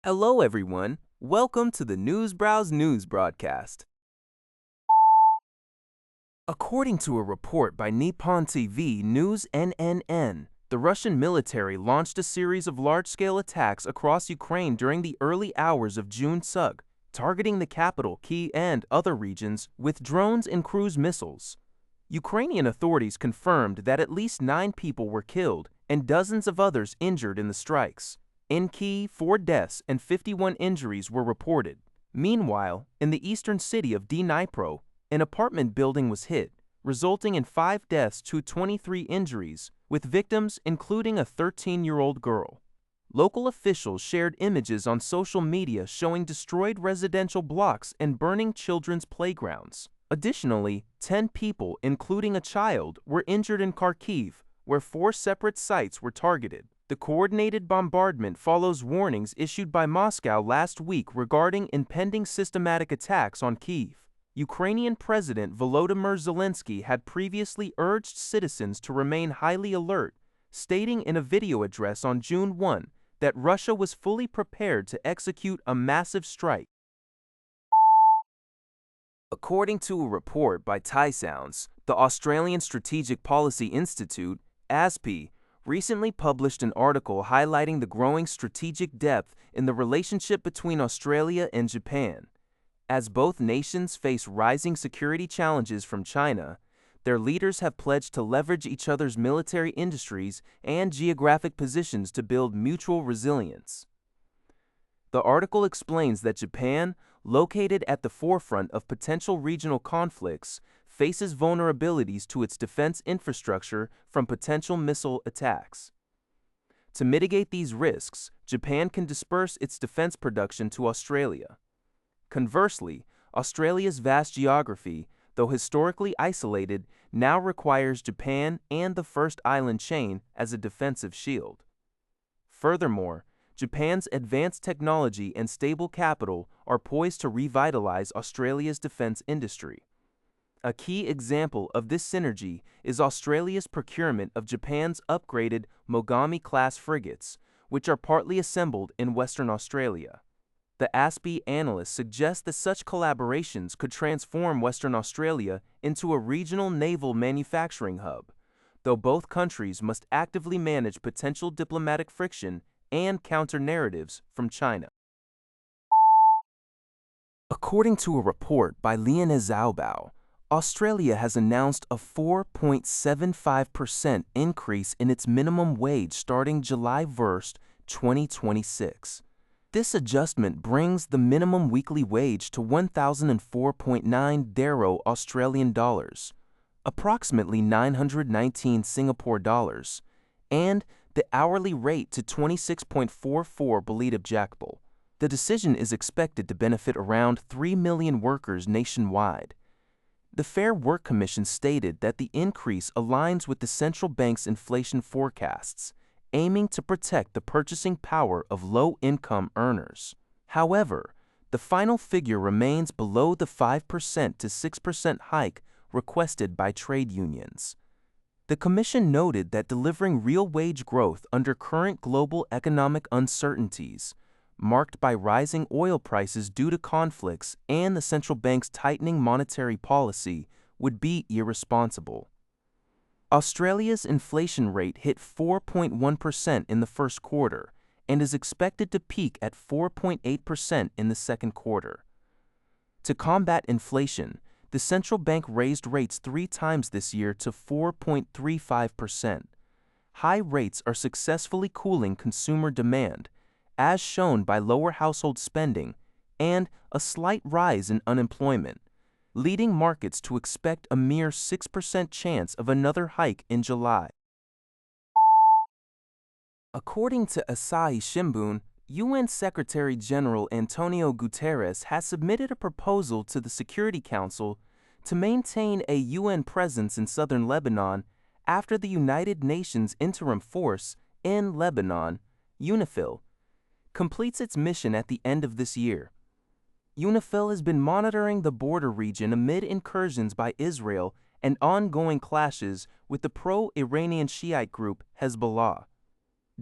Hello, everyone. Welcome to the Newsbrowse News broadcast. According to a report by Nippon TV News NNN, the Russian military launched a series of large-scale attacks across Ukraine during the early hours of June 2, targeting the capital, Kyiv, and other regions with drones and cruise missiles. Ukrainian authorities confirmed that at least 9 people were killed and dozens of others injured in the strikes. In Kyiv, 4 deaths and 51 injuries were reported. Meanwhile, in the eastern city of Dnipro, an apartment building was hit, resulting in 5 deaths to 23 injuries, with victims including a 13-year-old girl. Local officials shared images on social media showing destroyed residential blocks and burning children's playgrounds. Additionally, 10 people, including a child, were injured in Kharkiv, where 4 separate sites were targeted. The coordinated bombardment follows warnings issued by Moscow last week regarding impending systematic attacks on Kyiv. Ukrainian President Volodymyr Zelensky had previously urged citizens to remain highly alert, stating in a video address on June 1 that Russia was fully prepared to execute a massive strike. According to a report by Thai Sounds, the Australian Strategic Policy Institute, ASPI, recently published an article highlighting the growing strategic depth in the relationship between Australia and Japan. As both nations face rising security challenges from China, their leaders have pledged to leverage each other's military industries and geographic positions to build mutual resilience. The article explains that Japan, located at the forefront of potential regional conflicts, faces vulnerabilities to its defense infrastructure from potential missile attacks. To mitigate these risks, Japan can disperse its defense production to Australia. Conversely, Australia's vast geography, though historically isolated, now requires Japan and the First Island chain as a defensive shield. Furthermore, Japan's advanced technology and stable capital are poised to revitalize Australia's defense industry. A key example of this synergy is Australia's procurement of Japan's upgraded Mogami-class frigates, which are partly assembled in Western Australia. The ASPI analysts suggest that such collaborations could transform Western Australia into a regional naval manufacturing hub, though both countries must actively manage potential diplomatic friction and counter-narratives from China. According to a report by Liana Zaobao, Australia has announced a 4.75% increase in its minimum wage starting July 1, 2026. This adjustment brings the minimum weekly wage to 1,004.9 Daro Australian dollars, approximately 919 Singapore dollars, and the hourly rate to 26.44 Belita Jakbal. The decision is expected to benefit around 3 million workers nationwide. The Fair Work Commission stated that the increase aligns with the central bank's inflation forecasts, aiming to protect the purchasing power of low-income earners. However, the final figure remains below the 5% to 6% hike requested by trade unions. The Commission noted that delivering real wage growth under current global economic uncertainties, marked by rising oil prices due to conflicts and the central bank's tightening monetary policy, would be irresponsible. Australia's inflation rate hit 4.1% in the first quarter and is expected to peak at 4.8% in the second quarter. To combat inflation, the central bank raised rates 3 times this year to 4.35%. High rates are successfully cooling consumer demand, as shown by lower household spending and a slight rise in unemployment, leading markets to expect a mere 6% chance of another hike in July. According to Asahi Shimbun, UN Secretary-General Antonio Guterres has submitted a proposal to the Security Council to maintain a UN presence in southern Lebanon after the United Nations Interim Force in Lebanon, UNIFIL, completes its mission at the end of this year. UNIFIL has been monitoring the border region amid incursions by Israel and ongoing clashes with the pro-Iranian Shiite group Hezbollah.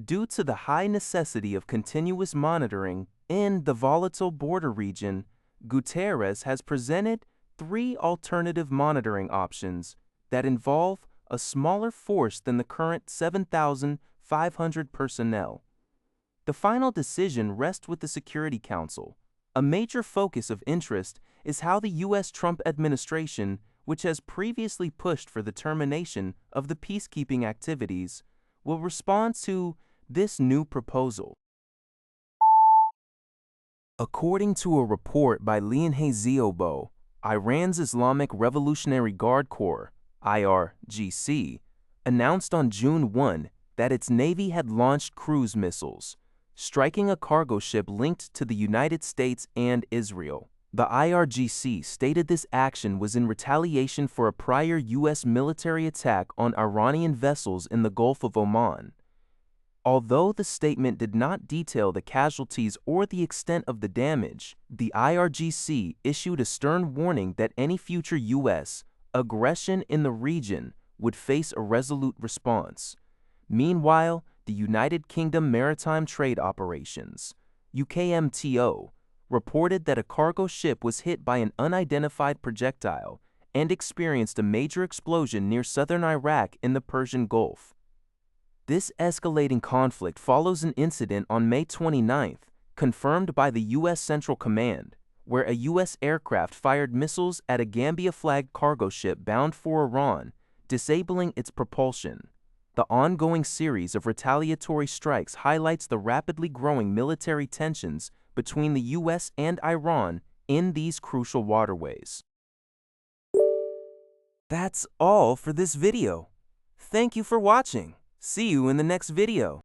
Due to the high necessity of continuous monitoring In the volatile border region, Guterres has presented 3 alternative monitoring options that involve a smaller force than the current 7,500 personnel. The final decision rests with the Security Council. A major focus of interest is how the U.S. Trump administration, which has previously pushed for the termination of the peacekeeping activities, will respond to this new proposal. According to a report by Leonhe Ziobo, Iran's Islamic Revolutionary Guard Corps, IRGC, announced on June 1 that its navy had launched cruise missiles, striking a cargo ship linked to the United States and Israel. The IRGC stated this action was in retaliation for a prior U.S. military attack on Iranian vessels in the Gulf of Oman. Although the statement did not detail the casualties or the extent of the damage, the IRGC issued a stern warning that any future U.S. aggression in the region would face a resolute response. Meanwhile, the United Kingdom Maritime Trade Operations, UKMTO, reported that a cargo ship was hit by an unidentified projectile and experienced a major explosion near southern Iraq in the Persian Gulf. This escalating conflict follows an incident on May 29th, confirmed by the U.S. Central Command, where a U.S. aircraft fired missiles at a Gambia-flagged cargo ship bound for Iran, disabling its propulsion. The ongoing series of retaliatory strikes highlights the rapidly growing military tensions between the U.S. and Iran in these crucial waterways. That's all for this video. Thank you for watching. See you in the next video.